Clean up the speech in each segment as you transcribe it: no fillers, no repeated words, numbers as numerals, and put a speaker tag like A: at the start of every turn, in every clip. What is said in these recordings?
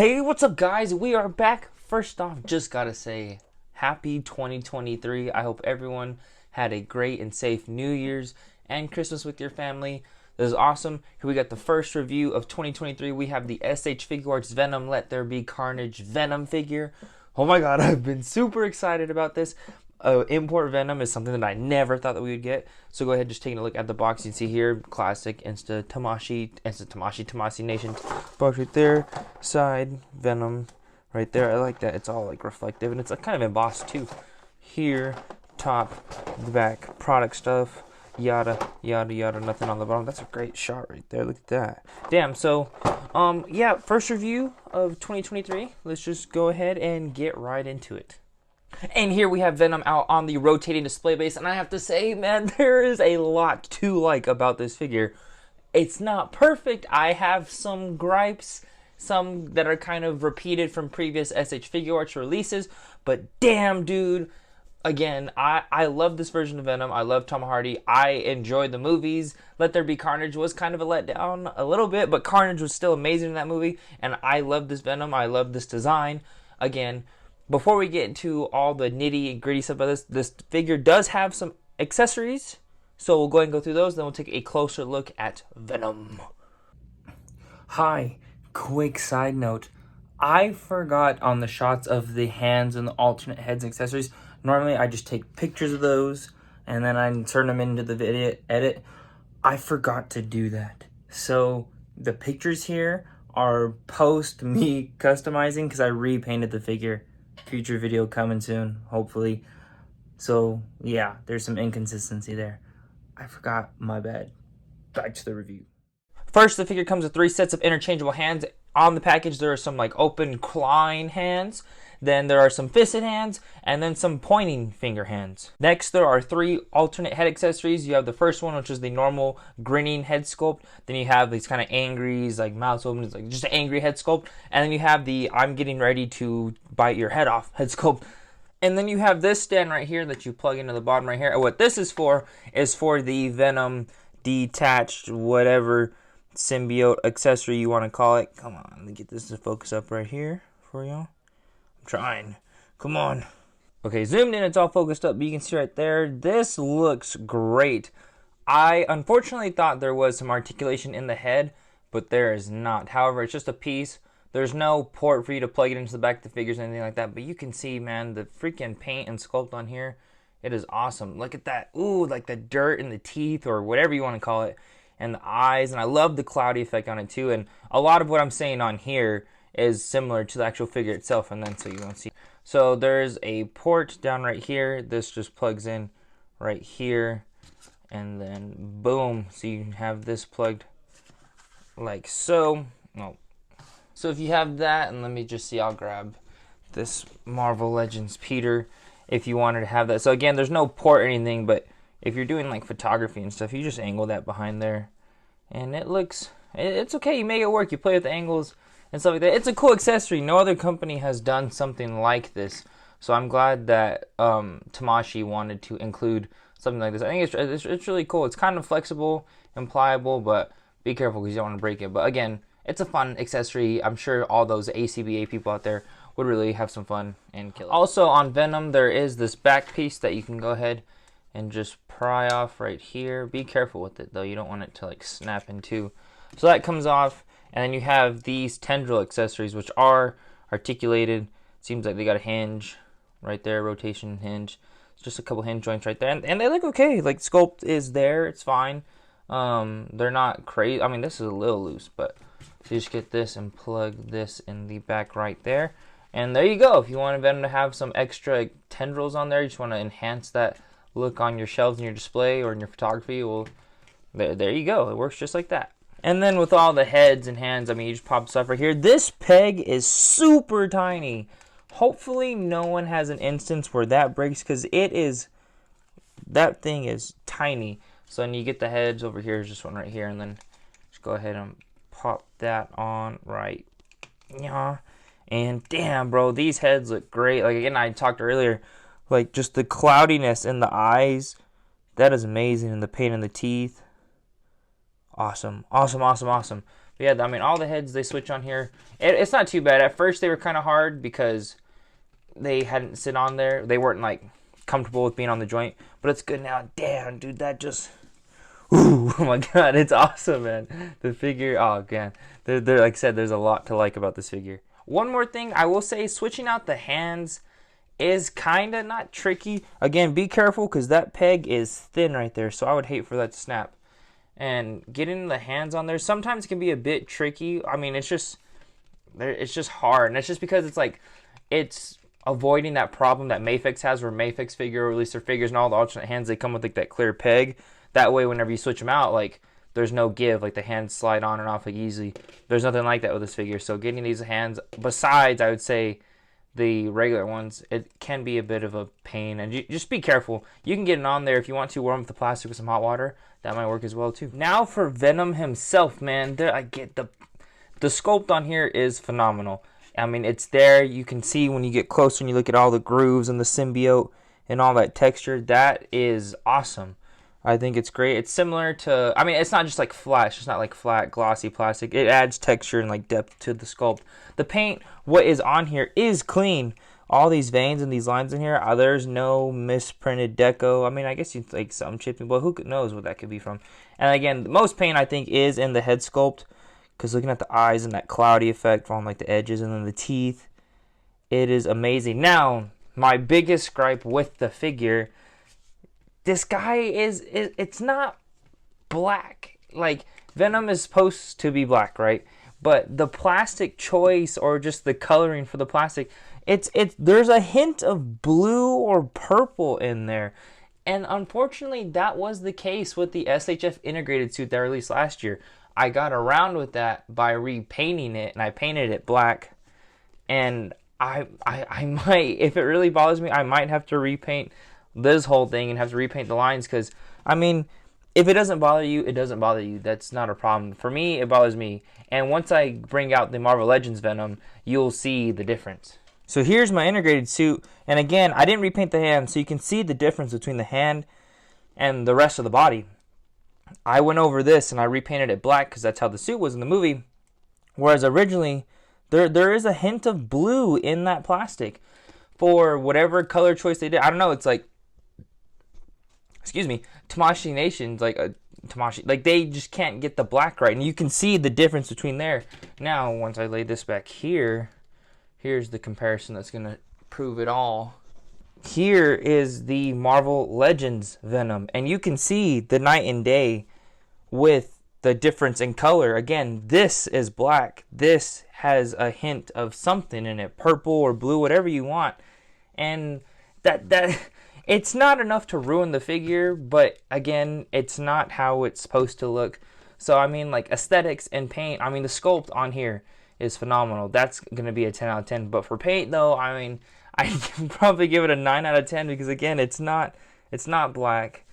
A: Hey, what's up, guys? We are back. First off, just gotta say happy 2023. I hope everyone had a great and safe New Year's and Christmas with your family. This is awesome. Here we got the first review of 2023. We have the SH Figuarts Venom Let There Be Carnage Venom figure. Oh my god, I've been super excited about this. Import Venom is something that I never thought that we would get. So go ahead, just taking a look at the box. You can see here, classic Tamashii Nation box right there. Side Venom right there. I like that. It's all like reflective and it's like kind of embossed too. Here, top, the back, product stuff, yada yada yada. Nothing on the bottom. That's a great shot right there. Look at that. Damn. So, yeah, first review of 2023. Let's just go ahead and get right into it. And here we have Venom out on the rotating display base, and I have to say, man, there is a lot to like about this figure. It's not perfect. I have some gripes, some that are kind of repeated from previous SH Figuarts releases, but damn, dude, again, I love this version of Venom. I love Tom Hardy. I enjoyed the movies. Let There Be Carnage was kind of a letdown a little bit, but Carnage was still amazing in that movie, and I love this Venom. I love this design. Again, before we get into all the nitty and gritty stuff about this figure does have some accessories. So we'll go ahead and go through those, then we'll take a closer look at Venom. Hi, quick side note. I forgot on the shots of the hands and the alternate heads and accessories. Normally I just take pictures of those and then I insert them into the video edit. I forgot to do that. So the pictures here are post me customizing because I repainted the figure. Future video coming soon, hopefully. So yeah, there's some inconsistency there. I forgot, my bad. Back to the review. First, the figure comes with 3 sets of interchangeable hands. On the package, there are some like open clawing hands. Then there are some fisted hands, and then some pointing finger hands. Next, there are 3 alternate head accessories. You have the first one, which is the normal grinning head sculpt. Then you have these kind of angries, like mouths open, it's like just an angry head sculpt. And then you have the I'm getting ready to bite your head off head sculpt. And then you have this stand right here that you plug into the bottom right here. And what this is for the Venom detached whatever symbiote accessory you want to call it. Come on, let me get this to focus up right here for y'all. Trying. Come on. Okay, zoomed in, it's all focused up, but you can see right there, this looks great. I unfortunately thought there was some articulation in the head, but there is not. However, it's just a piece. There's no port for you to plug it into the back of the figures or anything like that, but you can see, man, the freaking paint and sculpt on here, it is awesome. Look at that. Ooh, like the dirt in the teeth or whatever you want to call it, and the eyes, and I love the cloudy effect on it too, and a lot of what I'm saying on here is similar to the actual figure itself, and then so you won't see. So there's a port down right here. This just plugs in right here, and then boom. So you have this plugged like so. No. So if you have that, and let me just see, I'll grab this Marvel Legends Peter if you wanted to have that. So again, there's no port or anything, but if you're doing like photography and stuff, you just angle that behind there, and it looks, it's okay. You make it work. You play with the angles and stuff like that. It's a cool accessory. No other company has done something like this, so I'm glad that Tamashii wanted to include something like this. I think it's really cool. It's kind of flexible and pliable, but be careful because you don't want to break it. But again, it's a fun accessory. I'm sure all those ACBA people out there would really have some fun and kill it. Also on Venom, there is this back piece that you can go ahead and just pry off right here. Be careful with it though. You don't want it to like snap in two. So that comes off. And then you have these tendril accessories, which are articulated. Seems like they got a hinge right there, rotation hinge. It's just a couple hinge joints right there. And they look okay. Like, sculpt is there. It's fine. They're not crazy. I mean, this is a little loose, but so you just get this and plug this in the back right there. And there you go. If you want Venom to have some extra tendrils on there, you just want to enhance that look on your shelves in your display or in your photography, well, there you go. It works just like that. And then with all the heads and hands, I mean, you just pop stuff right here. This peg is super tiny. Hopefully no one has an instance where that breaks, because that thing is tiny. So then you get the heads over here, just one right here, and then just go ahead and pop that on right. Yeah. And damn, bro, these heads look great. Like, again, I talked earlier, like, just the cloudiness in the eyes, that is amazing. And the paint in the teeth. Awesome, awesome, awesome, awesome. But yeah, I mean, all the heads they switch on here. It's not too bad. At first they were kind of hard because they hadn't sit on there. They weren't like comfortable with being on the joint. But it's good now. Damn, dude, that just... Ooh, oh my god, it's awesome, man. The figure, oh man. Like I said, there's a lot to like about this figure. One more thing, I will say, switching out the hands is kind of not tricky. Again, be careful because that peg is thin right there, so I would hate for that to snap. And getting the hands on there sometimes can be a bit tricky. I mean, it's just hard, and it's just because it's like it's avoiding that problem that Mafex has, where Mafex figure, or at least their figures and all the alternate hands, they come with like that clear peg. That way, whenever you switch them out, like there's no give, like the hands slide on and off like easily. There's nothing like that with this figure. So getting these hands, besides I would say the regular ones, it can be a bit of a pain, and just be careful. You can get it on there if you want to warm up the plastic with some hot water. That might work as well too. Now for Venom himself, man, I get the sculpt on here is phenomenal. I mean, it's there. You can see when you get closer and you look at all the grooves and the symbiote and all that texture. That is awesome. I think it's great. It's similar to, I mean, it's not just like flat. It's just not like flat, glossy plastic. It adds texture and like depth to the sculpt. The paint, what is on here is clean. All these veins and these lines in here, there's no misprinted deco. I mean, I guess you'd like some chipping, but who knows what that could be from. And again, most paint I think is in the head sculpt, because looking at the eyes and that cloudy effect on like the edges and then the teeth, it is amazing. Now, my biggest gripe with the figure, this guy it's not black. Like, Venom is supposed to be black, right? But the plastic choice, or just the coloring for the plastic, there's a hint of blue or purple in there. And unfortunately, that was the case with the SHF integrated suit that released last year. I got around with that by repainting it, and I painted it black. And I might, if it really bothers me, I might have to repaint this whole thing and have to repaint the lines, because I mean, if it doesn't bother you, it doesn't bother you. That's not a problem. For me, it bothers me. And once I bring out the Marvel Legends Venom, you'll see the difference. So here's my integrated suit, and again, I didn't repaint the hand, so you can see the difference between the hand and the rest of the body. I went over this and I repainted it black because that's how the suit was in the movie, whereas originally there is a hint of blue in that plastic for whatever color choice they did. I don't know, it's like, excuse me, Tamashii Nation's like a Tamashii, like they just can't get the black right, and you can see the difference between there. Now, once I lay this back here, here's the comparison that's gonna prove it all. Here is the Marvel Legends Venom, and you can see the night and day with the difference in color. Again, this is black. This has a hint of something in it, purple or blue, whatever you want, and that it's not enough to ruin the figure, but again, it's not how it's supposed to look. So I mean, like aesthetics and paint, I mean, the sculpt on here is phenomenal. That's gonna be a 10 out of 10. But for paint though, I mean, I can probably give it a 9 out of 10, because again, it's not black.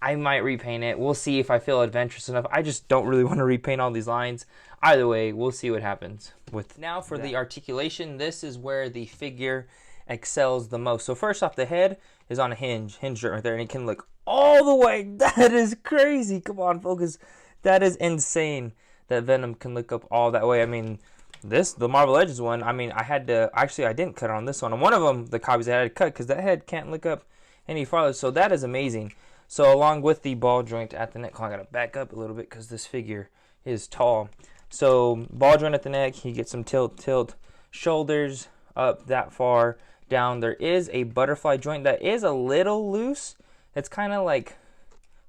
A: I might repaint it. We'll see if I feel adventurous enough. I just don't really want to repaint all these lines. Either way, we'll see what happens with. Now for the articulation, this is where the figure excels the most. So first off, the head is on a hinge right there, and it can look all the way. That is crazy. Come on, focus. That is insane that Venom can look up all that way. I mean, the Marvel Legends one, I mean, I didn't cut it on this one. On one of them, the copies I had to cut because that head can't look up any farther. So that is amazing. So along with the ball joint at the neck, I got to back up a little bit because this figure is tall. So ball joint at the neck, you get some tilt, shoulders up that far down. There is a butterfly joint that is a little loose. It's kind of like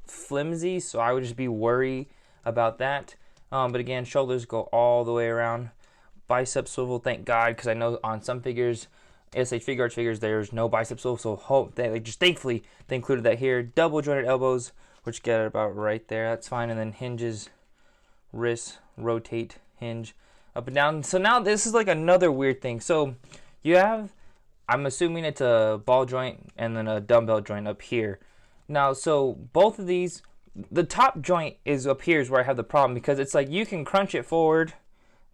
A: flimsy, so I would just be worried about that. But again, shoulders go all the way around. Bicep swivel, thank God, because I know on some figures, SH Figuarts figures, there's no bicep swivel, so hope that just thankfully they included that here. Double jointed elbows, which get it about right there. That's fine. And then hinges, wrists, rotate, hinge, up and down. So now this is like another weird thing. So you have, I'm assuming it's a ball joint and then a dumbbell joint up here. Now, so both of these, the top joint is up here is where I have the problem, because it's like you can crunch it forward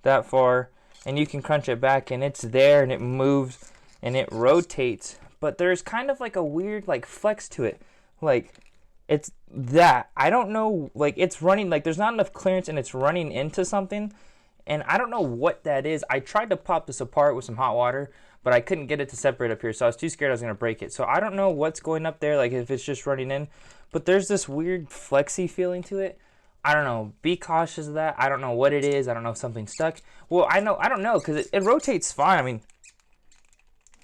A: that far and you can crunch it back and it's there and it moves and it rotates, but there's kind of like a weird like flex to it. Like It's that. I don't know, like, it's running, like, there's not enough clearance and it's running into something. And I don't know what that is. I tried to pop this apart with some hot water, but I couldn't get it to separate up here. So I was too scared I was going to break it. So I don't know what's going up there, like if it's just running in. But there's this weird flexy feeling to it. I don't know. Be cautious of that. I don't know what it is. I don't know if something's stuck. Well, I don't know because it rotates fine. I mean,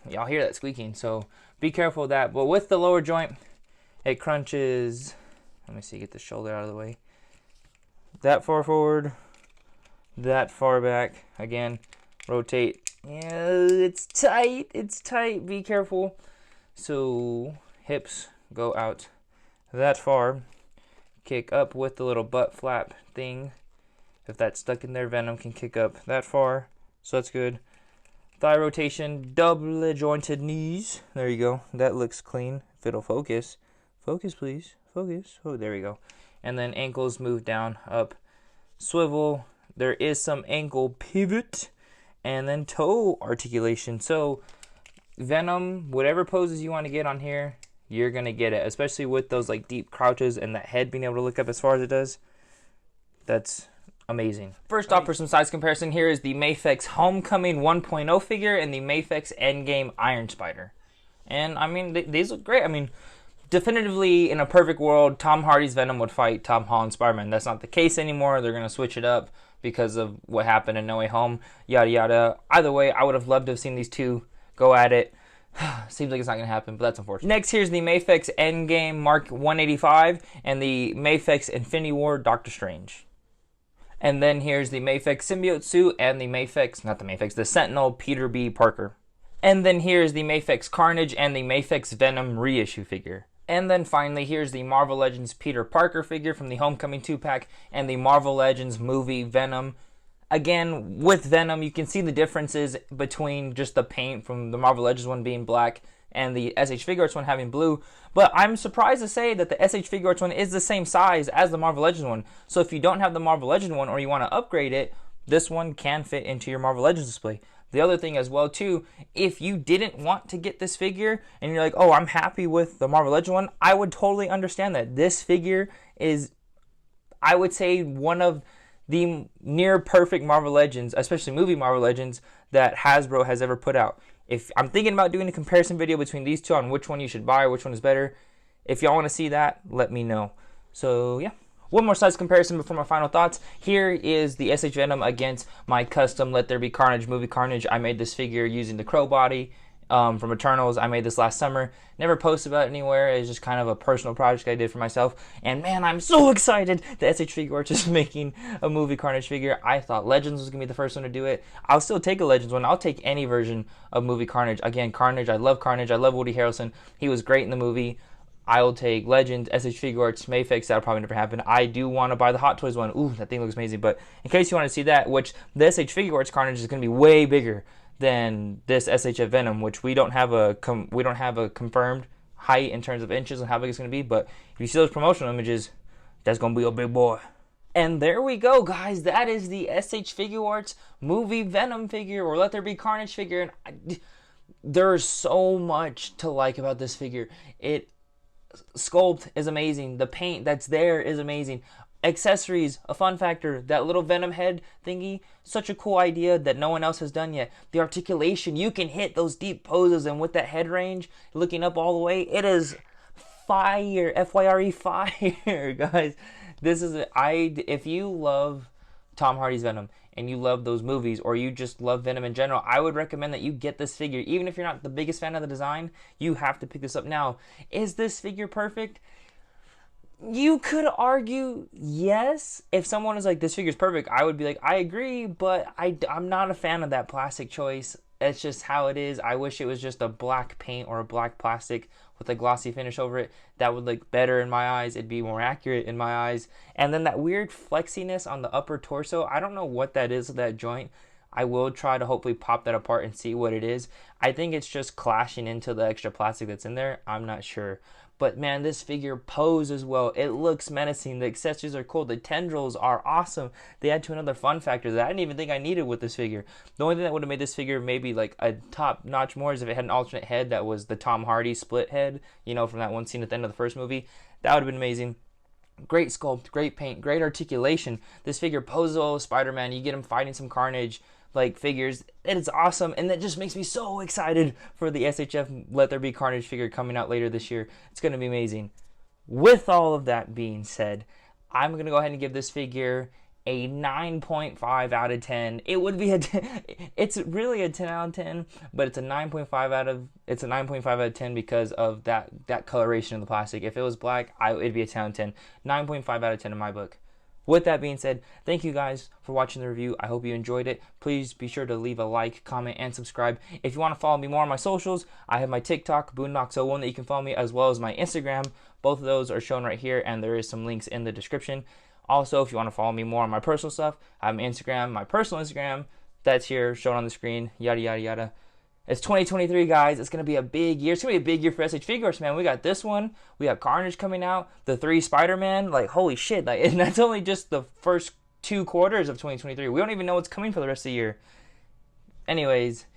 A: y'all hear that squeaking. So be careful of that. But with the lower joint, it crunches. Let me see. Get the shoulder out of the way. That far forward. That far back. Again, rotate. Yeah, it's tight. It's tight. Be careful. So hips go out that far. Kick up with the little butt flap thing. If that's stuck in there, Venom can kick up that far. So that's good. Thigh rotation, double jointed knees. There you go. That looks clean. If it'll focus. Focus, please. Focus. Oh, there we go. And then ankles move down, up, swivel. There is some ankle pivot. And then toe articulation. So Venom, whatever poses you want to get on here, you're going to get it. Especially with those like deep crouches and that head being able to look up as far as it does. That's amazing. First off, for some size comparison, here is the Mafex Homecoming 1.0 figure and the Mafex Endgame Iron Spider. And I mean, these look great. I mean, definitively in a perfect world, Tom Hardy's Venom would fight Tom Holland's Spider-Man. That's not the case anymore. They're going to switch it up because of what happened in No Way Home, yada yada. Either way, I would have loved to have seen these two go at it. Seems like it's not going to happen, but that's unfortunate. Next, here's the Mafex Endgame Mark 185 and the Mafex Infinity War Doctor Strange. And then here's the Mafex Symbiote Suit and the Mafex, not the Mafex, the Sentinel Peter B. Parker. And then here's the Mafex Carnage and the Mafex Venom reissue figure. And then finally, here's the Marvel Legends Peter Parker figure from the Homecoming 2-pack and the Marvel Legends movie Venom. Again, with Venom, you can see the differences between just the paint from the Marvel Legends one being black and the SH Figuarts one having blue. But I'm surprised to say that the SH Figuarts one is the same size as the Marvel Legends one. So if you don't have the Marvel Legends one or you want to upgrade it, this one can fit into your Marvel Legends display. The other thing as well too, if you didn't want to get this figure and you're like, oh, I'm happy with the Marvel Legends one, I would totally understand that. This figure is, I would say, one of the near perfect Marvel Legends, especially movie Marvel Legends, that Hasbro has ever put out. If I'm thinking about doing a comparison video between these two on which one you should buy, which one is better, if y'all want to see that, let me know. So yeah. One more size comparison before my final thoughts. Here is the SH Venom against my custom Let There Be Carnage movie Carnage. I made this figure using the Crow body from Eternals. I made this last summer. Never posted about it anywhere. It's just kind of a personal project I did for myself. And man, I'm so excited that SH Figuarts is making a movie Carnage figure. I thought Legends was going to be the first one to do it. I'll still take a Legends one. I'll take any version of movie Carnage. Again, Carnage. I love Carnage. I love Woody Harrelson. He was great in the movie. I will take Legends, SH Figuarts, Mafex. That'll probably never happen. I do want to buy the Hot Toys one. Ooh, that thing looks amazing. But in case you want to see that, which the SH Figuarts Carnage is going to be way bigger than this SHF Venom, which we don't have a confirmed height in terms of inches and how big it's going to be. But if you see those promotional images, that's going to be a big boy. And there we go, guys. That is the SH Figuarts movie Venom figure, or Let There Be Carnage figure. And there's so much to like about this figure. Sculpt is amazing. The paint that's there is amazing. Accessories, a fun factor. That little Venom head thingy, such a cool idea that no one else has done yet. The articulation, you can hit those deep poses, and with that head range, looking up all the way, it is fire. FYRE fire, guys. This is if you love Tom Hardy's Venom and you love those movies, or you just love Venom in general, I would recommend that you get this figure. Even if you're not the biggest fan of the design, you have to pick this up. Now, is this figure perfect? You could argue yes. If someone is like, this figure's perfect, I would be like, I agree, but I'm not a fan of that plastic choice. It's just how it is. I wish it was just a black paint or a black plastic with a glossy finish over it. That would look better in my eyes. It'd be more accurate in my eyes. And then that weird flexiness on the upper torso, I don't know what that is with that joint. I will try to hopefully pop that apart and see what it is. I think it's just clashing into the extra plastic that's in there. I'm not sure. But man, this figure poses well. It looks menacing. The accessories are cool. The tendrils are awesome. They add to another fun factor that I didn't even think I needed with this figure. The only thing that would have made this figure maybe like a top notch more is if it had an alternate head that was the Tom Hardy split head, you know, from that one scene at the end of the first movie. That would have been amazing. Great sculpt, great paint, great articulation. This figure poses well with Spider-Man. You get him fighting some Carnage like figures. It is awesome, and that just makes me so excited for the SHF Let There Be Carnage figure coming out later this year. It's going to be amazing. With all of that being said, I'm going to go ahead and give this figure a 9.5 out of 10. It would be it's really a 10 out of 10, but it's a 9.5 out of 10 because of that coloration in the plastic. If it was black, it'd be a 10 out of 10. 9.5 out of 10 in my book. With that being said, thank you guys for watching the review. I hope you enjoyed it. Please be sure to leave a like, comment, and subscribe. If you want to follow me more on my socials, I have my TikTok, Boondocks01, that you can follow me, as well as my Instagram. Both of those are shown right here, and there is some links in the description. Also, if you want to follow me more on my personal stuff, I have my Instagram, my personal Instagram. That's here, shown on the screen, yada, yada, yada. It's 2023, guys. It's going to be a big year. It's going to be a big year for SH Figuarts, man. We got this one. We have Carnage coming out. The 3 Spider-Man. Like, holy shit. Like, and that's only just the first 2 quarters of 2023. We don't even know what's coming for the rest of the year. Anyways,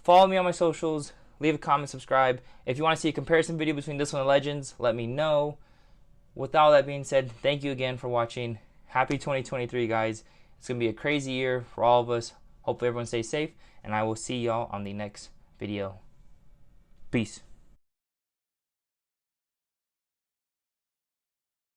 A: follow me on my socials. Leave a comment, subscribe. If you want to see a comparison video between this one and Legends, let me know. With all that being said, thank you again for watching. Happy 2023, guys. It's going to be a crazy year for all of us. Hopefully everyone stays safe, and I will see y'all on the next video. Peace.